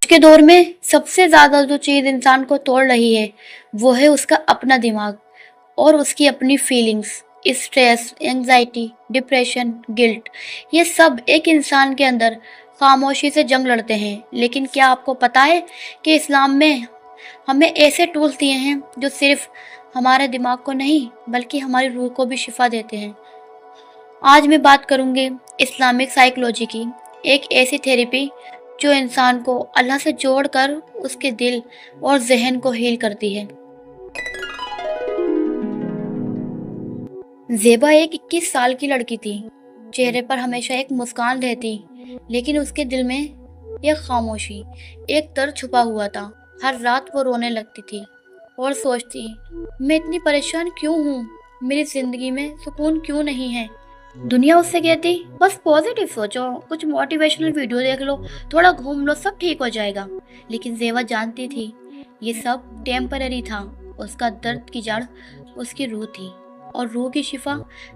کے دور میں سب سے زیادہ جو چیز انسان کو توڑ رہی ہے وہ ہے اس کا اپنا دماغ اور اس کی اپنی feelings. Stress, anxiety, depression, guilt, یہ سب ایک انسان کے اندر خاموشی سے جنگ لڑتے ہیں۔ لیکن کیا آپ کو پتہ ہے کہ اسلام میں ہمیں ایسے ٹولز دیے ہیں جو صرف ہمارے دماغ کو نہیں بلکہ ہماری روح کو بھی شفا دیتے ہیں۔ آج میں بات کروں گی اسلامک سائیکولوجی کی، ایک ایسی تھیراپی جو انسان کو اللہ سے جوڑ کر اس کے دل اور ذہن کو ہیل کرتی ہے۔ زیبا ایک 21 سال کی لڑکی تھی، چہرے پر ہمیشہ ایک مسکان رہتی، لیکن اس کے دل میں ایک خاموشی، ایک درد چھپا ہوا تھا۔ ہر رات وہ رونے لگتی تھی اور سوچتی، میں اتنی پریشان کیوں ہوں، میری زندگی میں سکون کیوں نہیں ہے۔ دنیا اس سے کہتی، بس پازیٹیو سوچو، کچھ موٹیویشنل ویڈیو دیکھ لو، تھوڑا گھوم لو، سب ٹھیک ہو جائے گا۔ لیکن زیبا جانتی تھی یہ سب ٹیمپرری تھا۔ اس کا درد کی جڑ اس کی روح تھی اور روح کی شفا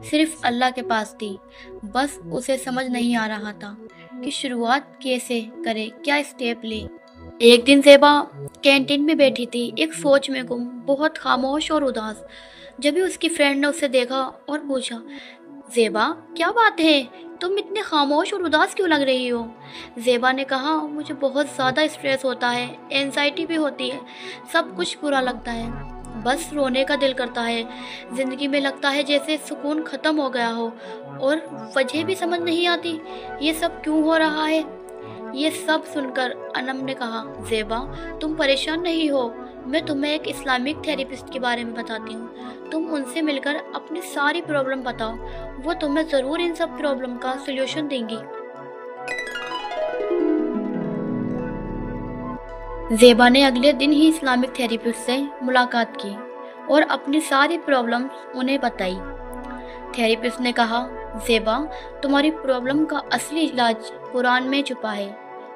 صرف اللہ کے پاس تھی۔ بس اسے سمجھ نہیں آ رہا تھا کہ شروعات کیسے کرے، کیا اسٹیپ لے۔ ایک دن زیبا کینٹین میں بیٹھی تھی، ایک سوچ میں گم، بہت خاموش اور اداس۔ جبھی اس کی فرینڈ نے اسے دیکھا اور پوچھا، زیبا کیا بات ہے، تم اتنے خاموش اور اداس کیوں لگ رہی ہو؟ زیبا نے کہا، مجھے بہت زیادہ اسٹریس ہوتا ہے، اینزائٹی بھی ہوتی ہے، سب کچھ برا لگتا ہے، بس رونے کا دل کرتا ہے، زندگی میں لگتا ہے جیسے سکون ختم ہو گیا ہو اور وجہ بھی سمجھ نہیں آتی، یہ سب کیوں ہو رہا ہے۔ یہ سب سن کر انم نے کہا، زیبا تم پریشان نہیں ہو، میں تمہیں ایک اسلامک تھیراپسٹ کے بارے میں بتاتی ہوں، تم ان سے مل کر اپنی ساری پرابلم بتاؤ، وہ تمہیں ضرور ان سب پرابلم کا سولوشن دیں گی۔ زیبا نے اگلے دن ہی اسلامک تھیراپسٹ سے ملاقات کی اور اپنی ساری پرابلمز انہیں بتائی۔ تھیراپسٹ نے کہا، زیبا تمہاری پرابلم کا اصلی علاج قرآن میں چھپا ہے،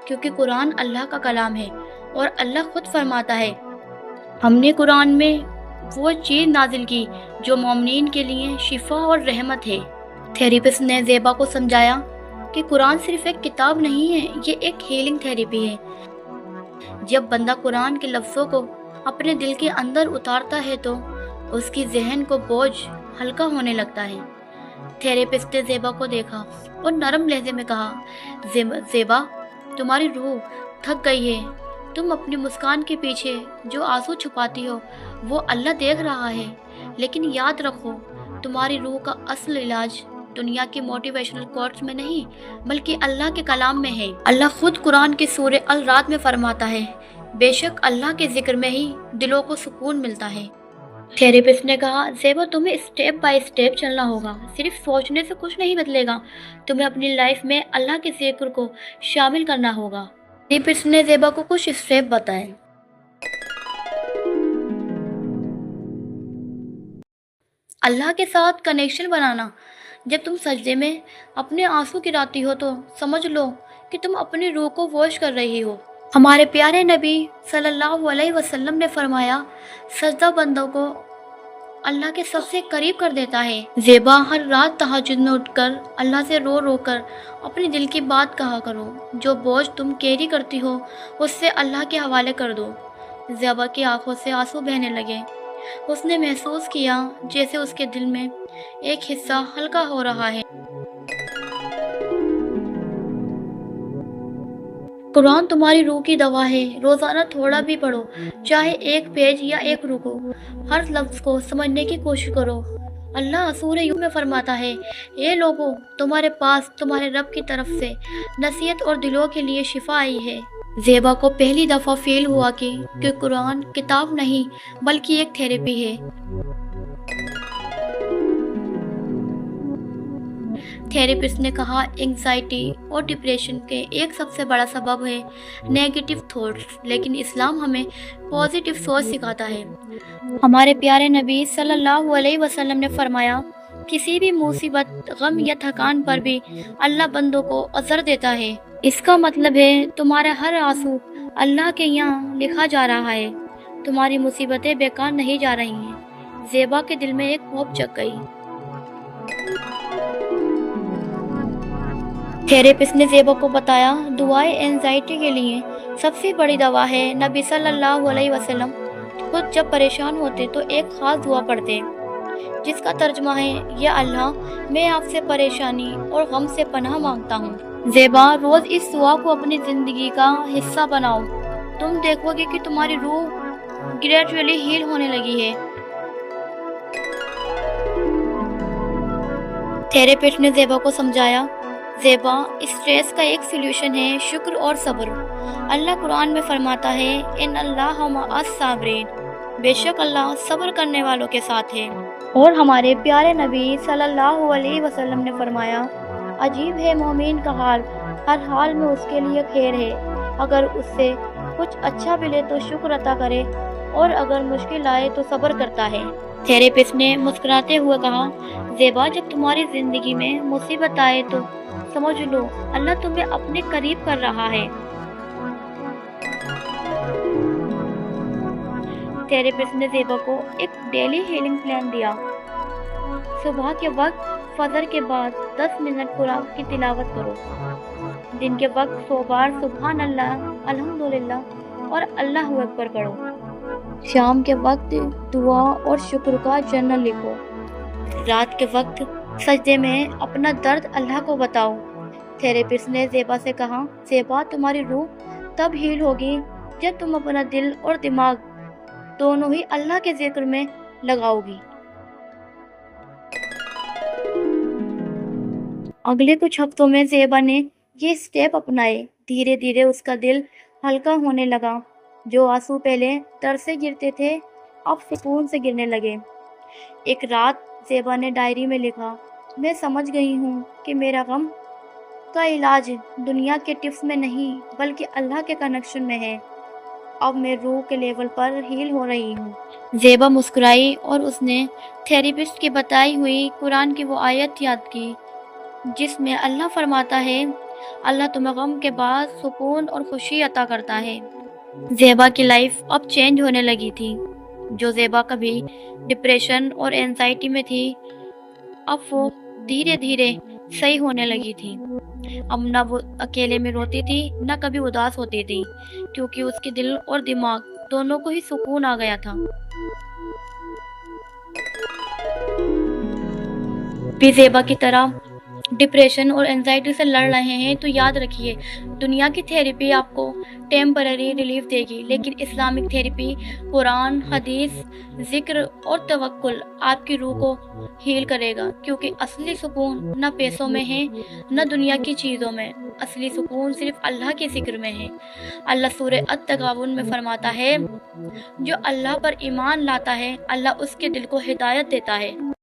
کیونکہ قرآن اللہ کا کلام ہے اور اللہ خود فرماتا ہے، ہم نے قرآن میں وہ چیز نازل کی جو مومنین کے لیے شفا اور رحمت ہے۔ تھیراپسٹ نے زیبا کو سمجھایا کہ قرآن صرف ایک کتاب نہیں ہے، یہ ایک ہیلنگ تھیراپی ہے۔ جب بندہ قرآن کے لفظوں کو اپنے دل کے اندر اتارتا ہے تو اس کی ذہن کو بوجھ ہلکا ہونے لگتا ہے۔ تھیراپسٹ نے زیبا کو دیکھا اور نرم لہجے میں کہا، زیبا تمہاری روح تھک گئی ہے، تم اپنی مسکان کے پیچھے جو آنسو چھپاتی ہو وہ اللہ دیکھ رہا ہے، لیکن یاد رکھو تمہاری روح کا اصل علاج دنیا کی موٹیویشنل کوٹس میں نہیں بلکہ اللہ کے کلام میں ہے۔ اللہ خود قرآن کے سورہ الرعد میں فرماتا ہے، بے شک اللہ کے ذکر میں ہی دلوں کو سکون ملتا ہے۔ تھیراپسٹ نے کہا، زیبا تمہیں اسٹیپ بائی اسٹیپ چلنا ہوگا، صرف سوچنے سے کچھ نہیں بدلے گا، تمہیں اپنی لائف میں اللہ کے ذکر کو شامل کرنا ہوگا۔ تھیراپسٹ نے زیبا کو کچھ اسٹیپ بتائے۔ اللہ کے ساتھ کنیکشن بنانا، جب تم سجدے میں اپنے آنسو گراتی ہو تو سمجھ لو کہ تم اپنی روح کو واش کر رہی ہو۔ ہمارے پیارے نبی صلی اللہ علیہ وسلم نے فرمایا، سجدہ بندوں کو اللہ کے سب سے قریب کر دیتا ہے۔ زیبا ہر رات تہجد میں اٹھ کر اللہ سے رو رو کر اپنے دل کی بات کہا کرو، جو بوجھ تم کیری کرتی ہو اس سے اللہ کے حوالے کر دو۔ زیبا کی آنکھوں سے آنسو بہنے لگے، اس نے محسوس کیا جیسے اس کے دل میں ایک حصہ ہلکا ہو رہا ہے۔ قرآن تمہاری روح کی دوا ہے، روزانہ تھوڑا بھی پڑھو، چاہے ایک پیج یا ایک رکو، ہر لفظ کو سمجھنے کی کوشش کرو۔ اللہ سورہ یونس میں فرماتا ہے، اے لوگو تمہارے پاس تمہارے رب کی طرف سے نصیحت اور دلوں کے لیے شفا آئی ہے۔ زیبا کو پہلی دفعہ فیل ہوا کہ قرآن کتاب نہیں بلکہ ایک تھیراپی ہے۔ تھیراپسٹ نے کہا، اینگزائٹی اور ڈپریشن کے ایک سب سے بڑا سبب ہے نیگیٹو تھاٹس، لیکن اسلام ہمیں پازیٹیو سوچ سکھاتا ہے۔ ہمارے پیارے نبی صلی اللہ علیہ وسلم نے فرمایا، کسی بھی مصیبت، غم یا تھکان پر بھی اللہ بندوں کو اجر دیتا ہے۔ اس کا مطلب ہے تمہارا ہر آنسو اللہ کے یہاں لکھا جا رہا ہے، تمہاری مصیبتیں بیکار نہیں جا رہی ہیں۔ زیبا کے دل میں ایک ہوپ جگ گئی۔ تھیراپسٹ نے زیبا کو بتایا، دعائیں اینزائٹی کے لیے سب سے بڑی دوا ہے۔ نبی صلی اللہ علیہ وسلم خود جب پریشان ہوتے تو ایک خاص دعا پڑھتے جس کا ترجمہ ہے، یا اللہ میں آپ سے پریشانی اور غم سے پناہ مانگتا ہوں۔ زیبا، روز اس دعا کو اپنی زندگی کا حصہ بناؤ، تم دیکھو گے کہ تمہاری روح گریجولی ہیل ہونے لگی ہے۔ تھیراپسٹ نے زیبا کو سمجھایا، زیبا، اسٹریس کا ایک سولوشن ہے شکر اور صبر۔ اللہ قرآن میں فرماتا ہے، ان اللہ مع الصابرین، بے شک اللہ صبر کرنے والوں کے ساتھ ہے۔ اور ہمارے پیارے نبی صلی اللہ علیہ وسلم نے فرمایا، عجیب ہے مومن کا حال، ہر حال میں اس کے لیے خیر ہے، اگر اس سے کچھ اچھا ملے تو شکر ادا کرے اور اگر مشکل آئے تو صبر کرتا ہے۔ تھیراپسٹ نے مسکراتے ہوئے کہا، زیبا، جب تمہاری زندگی میں مصیبت آئے تو سمجھ لو اللہ تمہیں اپنے قریب کر رہا ہے۔ تھیراپسٹ نے زیبا کو ایک ڈیلی ہیلنگ پلان دیا۔ صبح کے وقت فجر کے بعد 10 منٹ قرآن کی تلاوت کرو، دن کے وقت 100 بار سبحان اللہ، الحمدللہ اور اللہ اکبر پڑھو، شام کے وقت دعا اور شکر کا جرنل لکھو، رات کے وقت سجدے میں اپنا درد اللہ کو بتاؤ۔ تھیراپسٹ نے زیبا سے کہا، زیبا، تمہاری روح تب ہیل ہوگی جب تم اپنا دل اور دماغ دونوں ہی اللہ کے ذکر میں لگاؤ گی۔ اگلے کچھ ہفتوں میں زیبا نے یہ اسٹیپ اپنائے، دھیرے دھیرے اس کا دل ہلکا ہونے لگا، جو آنسو پہلے در سے گرتے تھے اب سکون سے گرنے لگے۔ ایک رات زیبا نے ڈائری میں لکھا، میں سمجھ گئی ہوں کہ میرا غم کا علاج دنیا کے ٹپس میں نہیں بلکہ اللہ کے کنیکشن میں ہے، اب میں روح کے لیول پر ہیل ہو رہی ہوں۔ زیبا مسکرائی اور اس نے تھیراپسٹ کی بتائی ہوئی قرآن کی وہ آیت یاد کی جس میں اللہ فرماتا ہے، اللہ تمہیں غم کے بعد سکون اور خوشی عطا کرتا ہے۔ زیبا کی لائف اب چینج ہونے لگی تھی۔ جو زیبا کبھی ڈپریشن اور اینزائٹی میں تھی، اب وہ دھیرے دھیرے صحیح ہونے لگی تھی۔ اب نہ وہ اکیلے میں روتی تھی نہ کبھی اداس ہوتی تھی، کیونکہ اس کے دل اور دماغ دونوں کو ہی سکون آ گیا تھا۔ بھی زیبا کی طرح ڈپریشن اور اینزائٹی سے لڑ رہے ہیں تو یاد رکھیے، دنیا کی تھیراپی آپ کو ٹیمپرری ریلیف دے گی، لیکن اسلامک تھیراپی قرآن، حدیث، ذکر اور توکل آپ کی روح کو ہیل کرے گا، کیونکہ اصلی سکون نہ پیسوں میں ہے نہ دنیا کی چیزوں میں، اصلی سکون صرف اللہ کے ذکر میں ہے۔ اللہ سورہ التغابن میں فرماتا ہے، جو اللہ پر ایمان لاتا ہے اللہ اس کے دل کو ہدایت دیتا ہے۔